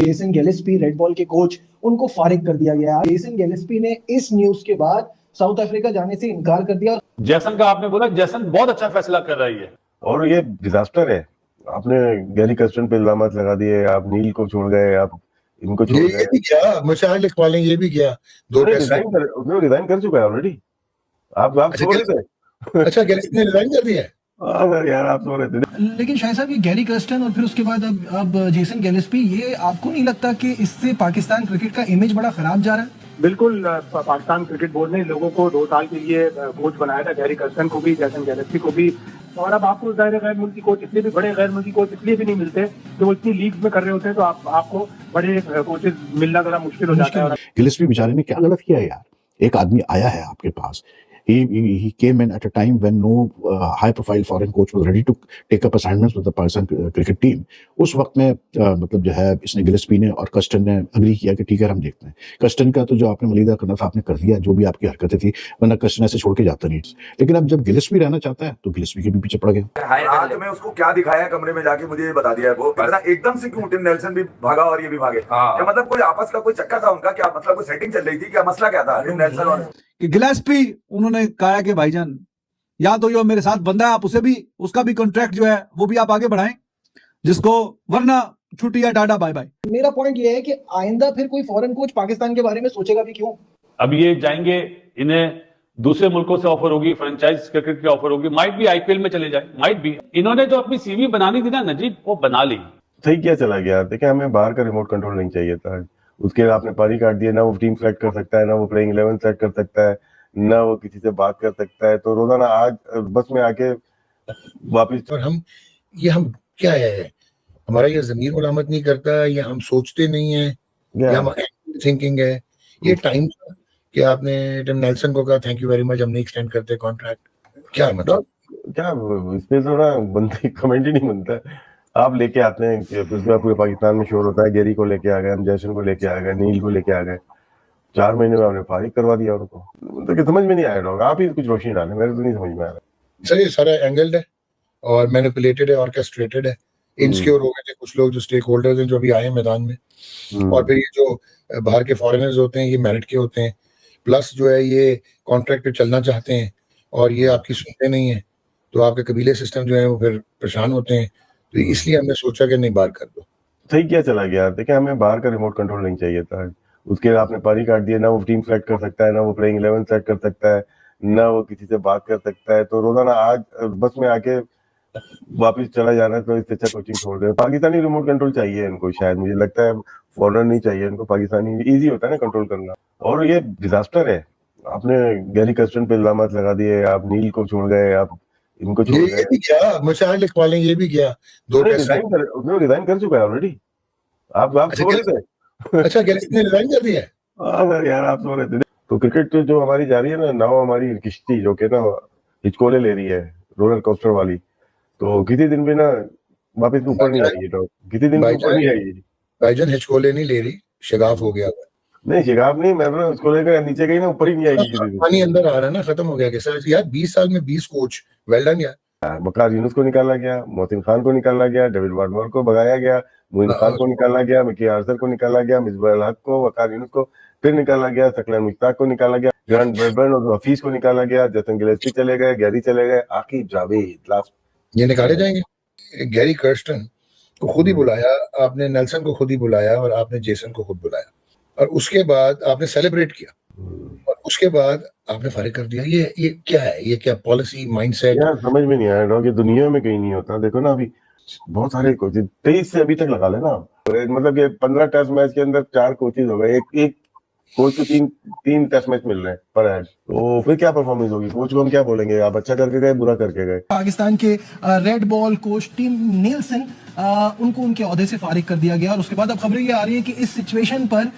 Jason Gillespie red ball के coach उनको फारिग कर दिया गया। जेसन गिलेस्पी ने इस न्यूज के बाद साउथ अफ्रीका जाने से इनकार कर दिया। जैसन का आपने बोला, जैसन बहुत अच्छा फैसला कर रही है और ये डिजास्टर है। आपने गैरी कर्स्टन पे इल्जामात लगा दिए, आप नील को छोड़ गए, आप इनको छोड़ गए। ये भी क्या मुशाहिद लिखवा लें, ये भी क्या उसने रिजाइन कर चुका है ऑलरेडी। आप सो रहे थे। अच्छा गिलेस्पी ने रिजाइन कर दिया है। यार आप सो रहे थे। लेकिन शायद साहब ये गैरी कर्स्टन और फिर उसके बाद अब जेसन गिलेस्पी, ये आपको नहीं लगता कि इससे पाकिस्तान क्रिकेट का इमेज बड़ा खराब जा रहा है? बिल्कुल। पाकिस्तान क्रिकेट बोर्ड ने लोगों को 2 साल के लिए कोच बनाया था, गैरी कर्स्टन को भी, जेसन गिलेस्पी को भी। और अब आपको जाहिर गैर मुल्की कोच, इसलिए भी बड़े गैर मुल्की कोच इसलिए भी नहीं मिलते कि वो इतनी लीग्स में कर रहे होते हैं, तो आपको बड़े कोचेस मिलना जरा मुश्किल हो जाता है। गिलेस्पी बेचारे ने क्या गलत किया यार? एक आदमी आया है आपके पास, he came in at a time when no high profile foreign coach was ready to take up assignments with the Pakistan cricket team. उस वक्त में मतलब जो है इसने गिलेस्पी ने और कस्टन ने अग्री किया कि ठीक है हम देखते हैं। कस्टन का तो जो आपने मलीदा करना था आपने कर दिया, जो भी आपकी हरकतें थी, वरना कस्टन ऐसे छोड़ के जाता नहीं। लेकिन अब जब गिलेस्पी रहना चाहता है तो गिलेस्पी के भी पीछे पड़ गया। रात में उसको क्या दिखाया कमरे में जाके मुझे ये बता दिया है वो एकदम से क्यों टिम नेल्सन भी भागा और ये भी भागे। क्या मतलब कोई आपस का कोई चक्कर था उनका? क्या मतलब कोई सेटिंग चल रही थी? क्या मसला क्या था टिम नेल्सन और गिलेस्पी? उन्होंने कहा कि भाईजान या तो ये मेरे साथ बंदा है, आप उसे भी, उसका भी कॉन्ट्रैक्ट जो है वो भी आप आगे बढ़ाएं, जिसको वरना छुट्टी या टाटा बाय बाय। मेरा पॉइंट ये है कि आइंदा फिर कोई फॉरेन कोच पाकिस्तान के बारे में सोचेगा भी क्यों? अब ये जाएंगे, इन्हें दूसरे मुल्कों से ऑफर होगी, फ्रेंचाइज क्रिकेट की ऑफर होगी, माइट भी आईपीएल में चले जाए, माइट भी। इन्होंने जो अपनी सीवी बनानी थी ना नजीब, वो बना ली। सही क्या चला गया? देखिए हमें बाहर का रिमोट कंट्रोल नहीं चाहिए था। उसके आपने पारी काट दिया, ना वो टीम सेलेक्ट कर सकता है, ना वो प्लेइंग 11 सेलेक्ट कर सकता है, ना वो किसी से बात कर सकता है। तो रोजाना आज बस में आके वापिस। और हम क्या है, हमारा ये ज़मीर मलामत नहीं करता, या हम सोचते नहीं है, या हम थिंकिंग है। ये टाइम था कि आपने टिम नेल्सन को कहा थैंक यू वेरी मच, हम नहीं एक्सटेंड करते कॉन्ट्रैक्ट। क्या मतलब क्या इसमें थोड़ा बनते कमेंट ही नहीं बनता। आप लेके आते हैं कि पूरे पाकिस्तान में शोर होता है, गैरी को लेके आ गए, हम जैसन को लेके आ गए, नील को लेके आ गए, 4 महीने में आपने फारिग करवा दिया उनको। तो समझ में नहीं आया लोग, आप ही कुछ रोशनी डालें, मेरे तो नहीं समझ में आ रहा। सर ये सारा एंगल्ड है और मैनिपुलेटेड है, ऑर्केस्ट्रेटेड है। इंसिक्योर हो गए थे कुछ लोग जो स्टेक होल्डर्स हैं, जो अभी आए हैं मैदान में। और फिर ये जो बाहर के फॉरेनर्स होते हैं, ये मेरिट के होते हैं, प्लस जो है ये कॉन्ट्रैक्ट पे चलना चाहते हैं और ये आपकी सुनते नहीं है, तो आपके कबीले सिस्टम जो है वो फिर परेशान होते हैं। तो इसलिए हमने सोचा कि नहीं, बाहर कर दो। सही क्या चला गया? देखिए हमें बाहर का रिमोट कंट्रोल नहीं चाहिए था। उसके आपने पारी काट दिया, ना वो टीम सेलेक्ट कर सकता है, ना वो प्लेइंग 11 सेलेक्ट कर सकता है, ना वो किसी से बात कर सकता है। तो रोजाना आज बस में आके वापस चला जाना, तो इससे अच्छा कोचिंग छोड़ दे। पाकिस्तानी रिमोट कंट्रोल चाहिए इनको, शायद मुझे लगता है फॉरेनर नहीं चाहिए इनको। पाकिस्तानी इजी होता है ना कंट्रोल करना। और ये डिजास्टर है। आपने गैरी कर्स्टन पे इल्जामात लगा दिए, आप नील को छोड़ गए, आप इनको छोड़ गए। ये भी क्या मुशाहिद लिखवा लें, ये भी क्या उसने रिजाइन कर चुका है ऑलरेडी। आप सो रहे थे। अच्छा गिलेस्पी ने रिजाइन कर दिया है। यार आप सो रहे थे। तो क्रिकेट जो हमारी जा रही है ना, नाव हमारी किश्ती जो के ना हिचकोले ले रही है, रोलर कोस्टर वाली, तो किसी दिन भी ना वापस ऊपर नहीं आएगी। तो किसी दिन ऊपर नहीं आएगी। भाईजान हिचकोले नहीं ले रही, शगाफ हो गया। नहीं शिगाफ नहीं, मैं उसको लेकर नीचे गई ना, ऊपर ही नहीं आएगी। पानी अंदर आ रहा है ना, खत्म हो गया कैसा यार। 20 साल में 20 कोच, वेल डन यार। वकार यूनुस को निकाला गया, मोहसिन खान को निकाला गया, डेविड वार्नर को भगाया गया, मोइन खान को निकाला गया, मिकी आर्चर को निकाला गया, मिसबाह अल हक को, वकार यूनुस को फिर निकाला गया, सकलन मुश्ताक को निकाला गया, ग्रांट ब्रैडबर्न और हफीज को निकाला गया, जेसन गिलेस्पी चले गए, गैरी चले गए, आकिब जावेद लास्ट। ये निकाले जाएंगे। गैरी कर्स्टन को खुद ही बुलाया आपने, नेल्सन को खुद ही बुलाया, और आपने जेसन को खुद बुलाया, और उसके बाद आपने सेलिब्रेट किया, और उसके बाद आपने फारिग कर दिया। ये क्या है? ये क्या पॉलिसी माइंडसेट? यार समझ में नहीं आया कि दुनिया में कहीं नहीं होता। देखो ना अभी बहुत सारे कोचेज 23 से अभी तक लगा लेना, मतलब कि 15 टेस्ट मैच के अंदर 4 कोचेज हो गए। एक कोच को 3 टेस्ट मैच मिल रहे हैं पर हेड। तो फिर क्या परफॉर्मेंस होगी? कोच को हम क्या बोलेंगे, आप अच्छा करके गए, बुरा करके गए। पाकिस्तान के red ball coach Tim Nelson, उनको उनके ओहदे से फारिग कर दिया गया। और उसके बाद अब खबरें ये आ रही है कि इस सिचुएशन पर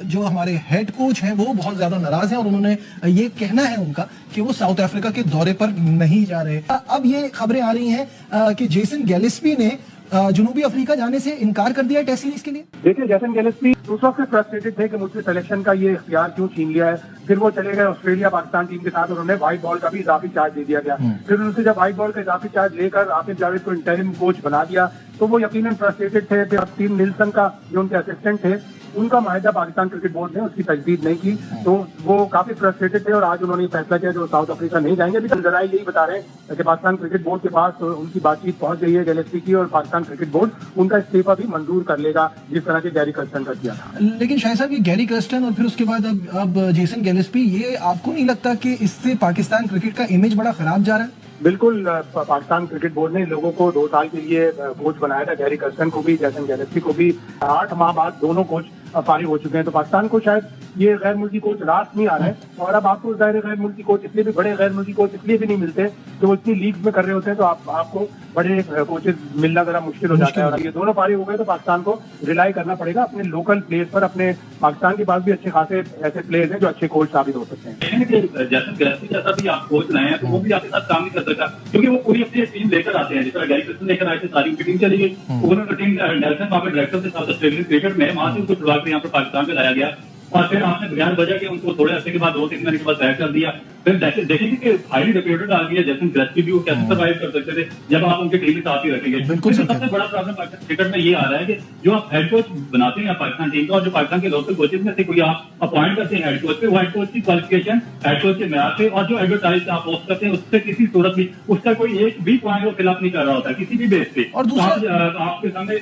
जो हमारे हेड कोच हैं वो बहुत ज्यादा नाराज हैं, और उन्होंने ये कहना है उनका कि वो साउथ अफ्रीका के दौरे पर नहीं जा रहे। अब ये खबरें आ रही हैं कि जेसन गिलेस्पी ने जनूबी अफ्रीका जाने से इनकार कर दिया टेस्ट सीरीज के लिए। देखिए जेसन गिलेस्पी उस वक्त फ्रस्ट्रेटेड थे कि मुझसे सिलेक्शन का ये इख्तियार क्यों छीन लिया है। फिर वो चले गए ऑस्ट्रेलिया पाकिस्तान टीम के साथ, उन्होंने व्हाइट बॉल का भी इजाफी चार्ज दे दिया गया। फिर उनसे जब व्हाइट बॉल का इजाफी चार्ज लेकर आसिफ जावेद को इंटरिम कोच बना दिया, तो वो यकीनन फ्रस्ट्रेटेड थे। फिर टीम निल्सन का जो उनके असिस्टेंट थे, उनका माहिदा पाकिस्तान क्रिकेट बोर्ड ने उसकी तजदीद नहीं की, तो वो काफी फ्रस्ट्रेटेड थे और आज उन्होंने फैसला किया जो साउथ अफ्रीका नहीं जाएंगे। अभी जराये यही बता रहे हैं कि पाकिस्तान क्रिकेट बोर्ड के पास उनकी बातचीत पहुंच गई है गैलेक्सी की, और पाकिस्तान क्रिकेट बोर्ड उनका इस्तीफा भी मंजूर कर लेगा, जिस तरह के गैरी कर्स्टन का किया था। लेकिन शायद साहब ये गैरी कर्स्टन और फिर उसके बाद अब जेसन गैलेस्पी, ये आपको नहीं लगता कि इससे पाकिस्तान क्रिकेट का इमेज बड़ा खराब जा रहा है? बिल्कुल, पाकिस्तान क्रिकेट बोर्ड ने लोगों को 2 साल के लिए कोच बनाया था, गैरी कर्स्टन को भी, जैसन गैलेक्सी को भी। 8 माह बाद दोनों कोच फारिग हो चुके हैं, तो पाकिस्तान को शायद ये गैर मुल्की कोच रास नहीं आ रहे हैं। और अब आपको जाहिर गैर मुल्की कोच इसलिए भी, बड़े गैर मुल्की कोच इसलिए भी नहीं मिलते कि वो इतनी लीग में कर रहे होते हैं, तो आपको बड़े कोचेस मिलना जरा मुश्किल हो जाता है। और ये दोनों फारिग हो गए तो पाकिस्तान को रिलाई करना पड़ेगा अपने लोकल प्लेयर्स पर। अपने पाकिस्तान के पास भी अच्छे खासे ऐसे प्लेयर्स हैं जो अच्छे कोच साबित हो सकते हैं। जैसन गैलेक्सी जैसा भी आप कोच लाए हैं, तो वो भी आपके साथ काम नहीं कर सकता, क्योंकि वो पूरी अपनी टीम लेकर आते हैं। जिस तरह गैरी कर्स्टन लेकर आए थे, सारी उनकी टीम चली गई। उन्होंने टीम नेल्सन वहाँ पे डायरेक्टर थे साउथ ऑस्ट्रेलियन क्रिकेट में, वहां से उनको छुड़ा के यहाँ पर पाकिस्तान में लाया गया, और फिर आपने बगैर वजह के उनको थोड़े हफ्ते के बाद 2-3 महीने के बाद बैक कर दिया। फिर देखेंगे कि हाईली रेप्यूटेड आ गई है जैसन गैलेक्सी भी, वो कैसे सर्वाइव कर सकते थे जब आप उनकी टीम के साथ ही रखेंगे। बिल्कुल सबसे बड़ा प्रॉब्लम पाकिस्तान क्रिकेट में ये आ रहा है कि जो आप हेड कोच बनाते हैं पाकिस्तान टीम का, और जो पाकिस्तान के लोकल कोचेज में से कोई आप अपॉइंट करते हैं हेड कोच पे, वो हेड कोच की क्वालिफिकेशन, हेड कोच के मैच पे, और जो एडवर्टाइज आप पोस्ट करते हैं उससे किसी सूरत भी उसका कोई एक भी पॉइंट वो फिलअप नहीं कर रहा होता किसी भी बेस पे। और आपके सामने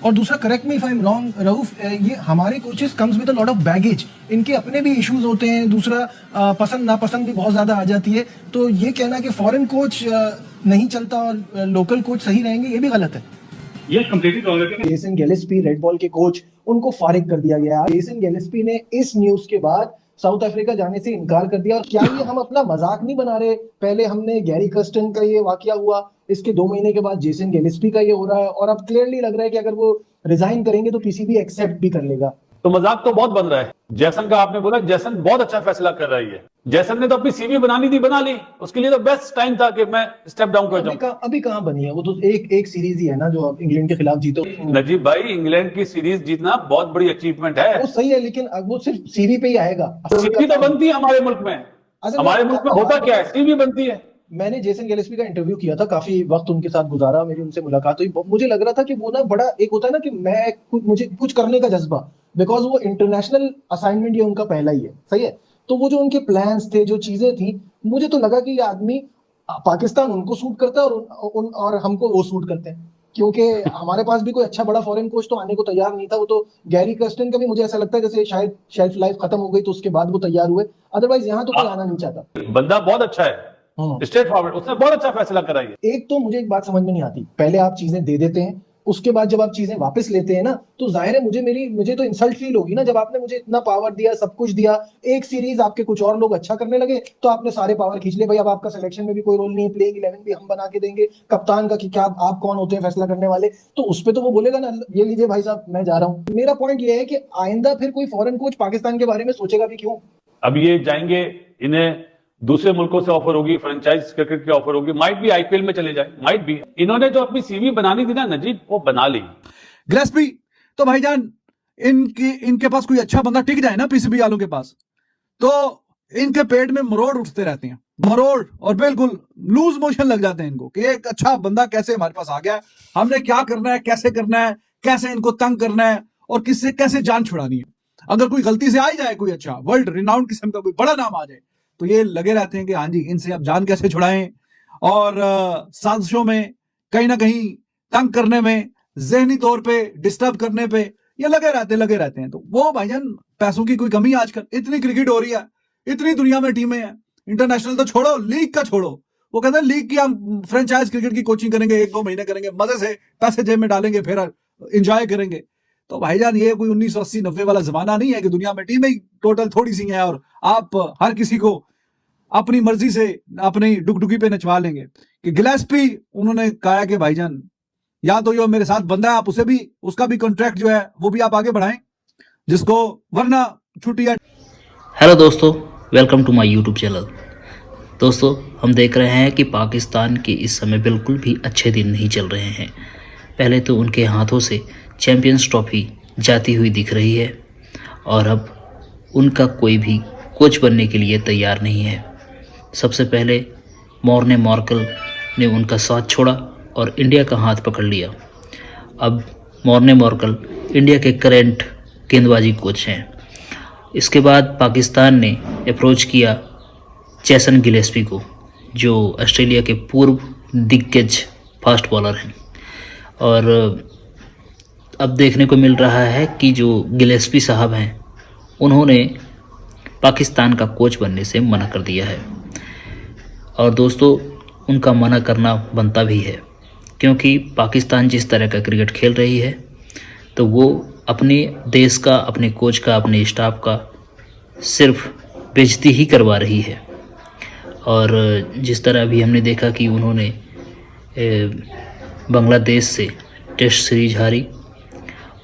और दूसरा, correct me if I am wrong Rauf, ये हमारे coaches comes with a lot of baggage, इनके अपने भी इश्यूज होते हैं। दूसरा, पसंद नापसंद भी बहुत ज्यादा आ जाती है। तो ये कहना कि फॉरेन कोच नहीं चलता और लोकल कोच सही रहेंगे, ये भी गलत है। ये कंप्लीटली रॉन्ग है। जेसन गैलेस्पी, रेड बॉल के कोच, उनको फारिग कर दिया गया। जेसन गैलेस्पी ने इस न्यूज के बाद साउथ अफ्रीका जाने से इनकार कर दिया। और क्या ये हम अपना मजाक नहीं बना रहे? पहले हमने गैरी कर्स्टन का ये वाकया हुआ, इसके 2 महीने के बाद जेसन गैलेस्पी का ये हो रहा है, और अब क्लियरली लग रहा है कि अगर वो रिजाइन करेंगे तो पीसीबी एक्सेप्ट भी कर लेगा। तो मजाक तो बहुत बन रहा है। जैसन का आपने बोला, जैसन बहुत अच्छा फैसला कर रही है। जैसन ने तो अपनी सीवी बनानी थी, बना ली। उसके लिए तो बेस्ट टाइम था कि मैं स्टेप डाउन कर जाऊं। अभी कहां बनी है? वो तो एक सीरीज ही है ना जो इंग्लैंड के खिलाफ जीतो। नजीब भाई, इंग्लैंड की सीरीज जीतना बहुत बड़ी अचीवमेंट है। वो सही है, लेकिन वो सिर्फ सीवी पे ही आएगा। सीवी तो बनती है हमारे मुल्क में। हमारे मुल्क में होता क्या है, सीवी बनती है। मैंने जेसन गैलेस्पी का इंटरव्यू किया था, काफी वक्त उनके साथ गुजारा, मेरी उनसे मुलाकात हुई। मुझे लग रहा था कि वो ना बड़ा एक होता है ना कि मुझे कुछ करने का जज्बा, बिकॉज वो इंटरनेशनल असाइनमेंट ये उनका पहला ही है, सही है। तो वो जो उनके प्लान्स थे, जो चीजें थी, मुझे तो लगा कि ये आदमी, पाकिस्तान उनको सूट करता है और हमको वो सूट करते हैं, क्योंकि हमारे पास भी कोई अच्छा बड़ा फॉरेन कोच तो आने को तैयार नहीं था। वो तो गैरी कर्स्टन का भी मुझे ऐसा लगता है जैसे शायद शेल्फ लाइफ खत्म हो गई तो उसके बाद वो तैयार हुए, अदरवाइज यहाँ तो कोई आना नहीं चाहता। बंदा बहुत अच्छा है, स्ट्रेट फॉरवर्ड, उसने बहुत अच्छा फैसला करा है। एक तो मुझे एक बात समझ में नहीं आती, पहले आप चीजें दे देते हैं, उसके बाद जब आप चीजें वापस लेते हैं ना, तो जाहिर है मुझे तो इंसल्ट फील होगी ना। जब आपने मुझे इतना पावर दिया, सब कुछ दिया, एक सीरीज आपके कुछ और लोग अच्छा करने लगे तो आपने सारे पावर खींच लिए। भाई अब आपका सिलेक्शन में भी कोई रोल नहीं है, प्लेइंग 11 भी हम बना के देंगे, कप्तान का कि क्या आप कौन होते हैं फैसला करने वाले, तो उस पर तो वो बोलेगा ना, ये लीजिए भाई साहब मैं जा रहा हूँ। मेरा पॉइंट ये है कि आइंदा फिर कोई फॉरेन कोच पाकिस्तान के बारे में सोचेगा भी क्यों? अब ये जाएंगे, इन्हें दूसरे मुल्कों से ऑफर होगी, फ्रेंचाइज क्रिकेट की ऑफर होगी, माइट भी आईपीएल में चले जाए, माइट भी। इन्होंने जो अपनी सीवी बनानी थी ना नजीब, वो बना ली। गैलेस्पी तो भाईजान, इनके पास कोई अच्छा बंदा टिक जाए ना पीसीबी वालों के पास, तो इनके पेट में मरोड़ उठते रहते हैं, मरोड़, और बिल्कुल लूज मोशन लग जाते हैं इनको कि एक अच्छा बंदा कैसे हमारे पास आ गया, हमने क्या करना है, कैसे करना है, कैसे इनको तंग करना है और किससे कैसे जान छुड़ानी है। अगर कोई गलती से आ ही जाए, कोई अच्छा वर्ल्ड रिनाउंड किस्म का कोई बड़ा नाम आ जाए, तो ये लगे रहते हैं कि हाँ जी, इनसे अब जान कैसे छुड़ाएं, और साजिशों में कहीं ना कहीं तंग करने में, जहनी तौर पे डिस्टर्ब करने पे ये लगे रहते हैं। तो वो भाईजान, पैसों की कोई कमी आजकल, इतनी क्रिकेट हो रही है, इतनी दुनिया में टीमें हैं, इंटरनेशनल तो छोड़ो, लीग का छोड़ो, वो कहते हैं लीग की हम फ्रेंचाइज क्रिकेट की कोचिंग करेंगे, 1-2 महीने करेंगे, मजे से पैसे जेब में डालेंगे, फिर एंजॉय करेंगे। तो भाईजान ये कोई 1980-90 वाला जमाना नहीं है कि दुनिया में टीमें टोटल थोड़ी सी हैं और आप हर किसी को अपनी मर्जी से अपनी डुगडुगी पे नचवा लेंगे। कि गैलेस्पी, उन्होंने कहा कि भाईजान या तो ये मेरे साथ बंदा है, आप उसे भी, उसका भी कॉन्ट्रैक्ट जो है वो भी आप आगे बढ़ाएं, जिसको वरना छुट्टियां। हेलो दोस्तों, welcome to my YouTube channel. दोस्तों, हम देख रहे हैं कि पाकिस्तान के इस समय बिल्कुल भी अच्छे दिन नहीं चल रहे हैं। पहले तो उनके हाथों से चैंपियंस ट्रॉफी जाती हुई दिख रही है, और अब उनका कोई भी कोच बनने के लिए तैयार नहीं है। सबसे पहले मॉर्ने मार्कल ने उनका साथ छोड़ा और इंडिया का हाथ पकड़ लिया, अब मॉर्ने मॉर्कल इंडिया के करेंट गेंदबाजी कोच हैं। इसके बाद पाकिस्तान ने अप्रोच किया जेसन गिलेस्पी को, जो ऑस्ट्रेलिया के पूर्व दिग्गज फास्ट बॉलर हैं। और अब देखने को मिल रहा है कि जो गिलेस्पी साहब हैं उन्होंने पाकिस्तान का कोच बनने से मना कर दिया है। और दोस्तों, उनका मना करना बनता भी है, क्योंकि पाकिस्तान जिस तरह का क्रिकेट खेल रही है तो वो अपने देश का, अपने कोच का, अपने स्टाफ का सिर्फ बेइज्जती ही करवा रही है। और जिस तरह अभी हमने देखा कि उन्होंने बांग्लादेश से टेस्ट सीरीज हारी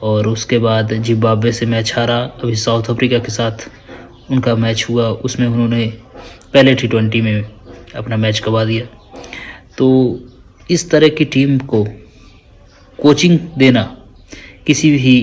और उसके बाद जिम्बाब्वे से मैच हारा, अभी साउथ अफ्रीका के साथ उनका मैच हुआ, उसमें उन्होंने पहले T20 में अपना मैच गंवा दिया। तो इस तरह की टीम को कोचिंग देना किसी भी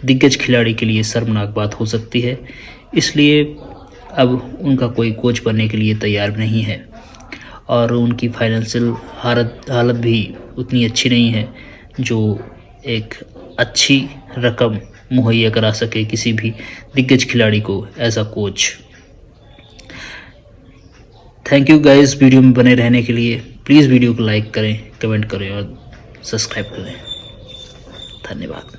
दिग्गज खिलाड़ी के लिए शर्मनाक बात हो सकती है, इसलिए अब उनका कोई कोच बनने के लिए तैयार नहीं है। और उनकी फाइनेंशियल हालत भी उतनी अच्छी नहीं है जो एक अच्छी रकम मुहैया करा सके किसी भी दिग्गज खिलाड़ी को as a coach. Thank you guys, video में बने रहने के लिए। प्लीज़ वीडियो को लाइक करें, कमेंट करें और सब्सक्राइब करें। धन्यवाद।